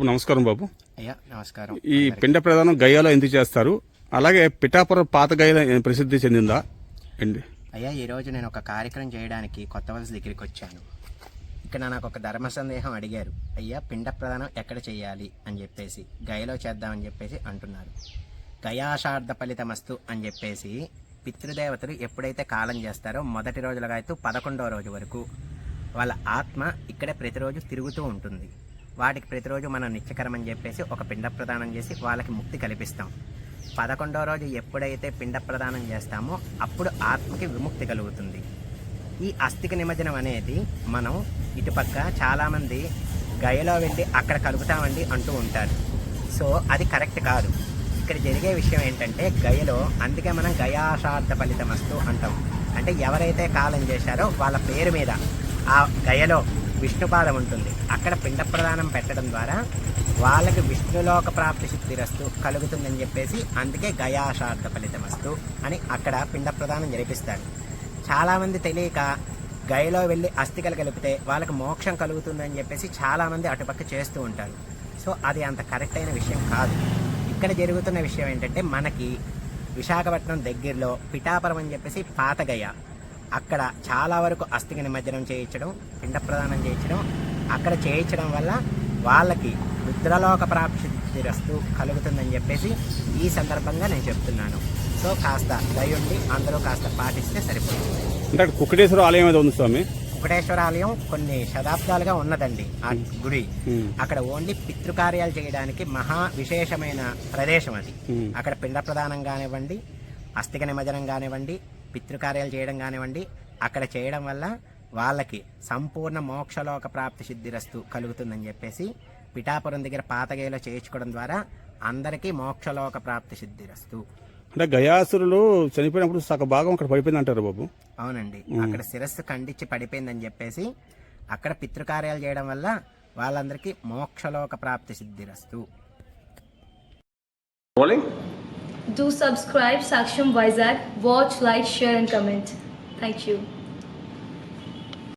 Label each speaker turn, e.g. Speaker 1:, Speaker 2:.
Speaker 1: నమస్కారం బాబు.
Speaker 2: అయ్యా నమస్కారం.
Speaker 1: ఈ పిండ ప్రదానం గయాలో ఎందుకు చేస్తారు? అలాగే పిఠాపురం పాత గయాల ప్రసిద్ధి చెందిందా అండి?
Speaker 2: అయ్యా ఈరోజు నేను ఒక కార్యక్రమం చేయడానికి కొత్త వలస దగ్గరికి వచ్చాను. ఇక్కడ నాకు ఒక ధర్మ సందేహం అడిగారు. అయ్యా పిండ ప్రదానం ఎక్కడ చేయాలి అని చెప్పేసి గయలో చేద్దామని చెప్పేసి అంటున్నారు. గయాశార్ధ ఫలితమస్తు అని చెప్పేసి పితృదేవతలు ఎప్పుడైతే కాలం చేస్తారో మొదటి రోజులుగా అయితే 11వ రోజు వరకు వాళ్ళ ఆత్మ ఇక్కడే ప్రతిరోజు తిరుగుతూ ఉంటుంది. వాటికి ప్రతిరోజు మనం నిత్యకరం అని చెప్పేసి ఒక పిండ ప్రదానం చేసి వాళ్ళకి ముక్తి కల్పిస్తాం. 11వ రోజు ఎప్పుడైతే పిండ ప్రదానం చేస్తామో అప్పుడు ఆత్మకి విముక్తి కలుగుతుంది. ఈ అస్థిక నిమజ్జనం అనేది మనం ఇటుపక్క చాలామంది గయలో వెళ్ళి అక్కడ కలుపుతామండి అంటూ ఉంటారు. సో అది కరెక్ట్ కాదు. ఇక్కడ జరిగే విషయం ఏంటంటే గయలో, అందుకే మనం గయాశార్ధ ఫలితమస్తు అంటాం. అంటే ఎవరైతే కాలం చేశారో వాళ్ళ పేరు మీద ఆ గయలో విష్ణుపాదం ఉంటుంది. అక్కడ పిండ ప్రదానం పెట్టడం ద్వారా వాళ్ళకి విష్ణులోక ప్రాప్తి సిద్ధిరస్తు కలుగుతుందని చెప్పేసి అందుకే గయాశార్ధ ఫలితమస్తు అని అక్కడ పిండ ప్రదానం జరిపిస్తారు. చాలామంది తెలియక గయలో వెళ్ళి అస్థికలు కలిపితే వాళ్ళకి మోక్షం కలుగుతుందని చెప్పేసి చాలామంది అటుపక్క చేస్తూ ఉంటారు. సో అది అంత కరెక్ట్ అయిన విషయం కాదు. ఇక్కడ జరుగుతున్న విషయం ఏంటంటే మనకి విశాఖపట్నం దగ్గరలో పిఠాపురం అని చెప్పేసి పాత గయ, అక్కడ చాలా వరకు అస్థిక నిమజ్జనం చేయించడం, పిండ ప్రదానం చేయించడం, అక్కడ చేయించడం వల్ల వాళ్ళకి రుద్రలోక ప్రాప్తిరస్తు కలుగుతుందని చెప్పేసి ఈ సందర్భంగా నేను చెప్తున్నాను. సో కాస్త దయుండి అందరూ కాస్త పాటిస్తే సరిపోతుంది.
Speaker 1: అంటే కుక్కటేశ్వర ఆలయం ఏదో ఉంది స్వామి.
Speaker 2: కుక్కటేశ్వర ఆలయం కొన్ని శతాబ్దాలుగా ఉన్నదండి. ఆ గుడి అక్కడ ఓన్లీ పితృకార్యాలు చేయడానికి మహా విశేషమైన ప్రదేశం అది. అక్కడ పిండ ప్రదానం కానివ్వండి, అస్థిక నిమజ్జనం కానివ్వండి, పితృకార్యాలు చేయడం కానివ్వండి, అక్కడ చేయడం వల్ల వాళ్ళకి సంపూర్ణ మోక్షలోక ప్రాప్తి సిద్ధిరస్తు కలుగుతుందని చెప్పేసి పిఠాపురం దగ్గర పాతగేలో చేయించుకోవడం ద్వారా అందరికీ మోక్షలోక ప్రాప్తి సిద్ధిరస్తు.
Speaker 1: అంటే గయాసురులు చనిపోయినప్పుడు సగ భాగం అక్కడ పడిపోయింది అంటారు బాబు.
Speaker 2: అవునండి, అక్కడ శిరస్సు ఖండించి పడిపోయిందని చెప్పేసి అక్కడ పితృకార్యాలు చేయడం వల్ల వాళ్ళందరికీ మోక్షలోక ప్రాప్తి సిద్ధిరస్తు.
Speaker 3: Do subscribe Saksham Vizag, watch, like, share and comment. Thank you.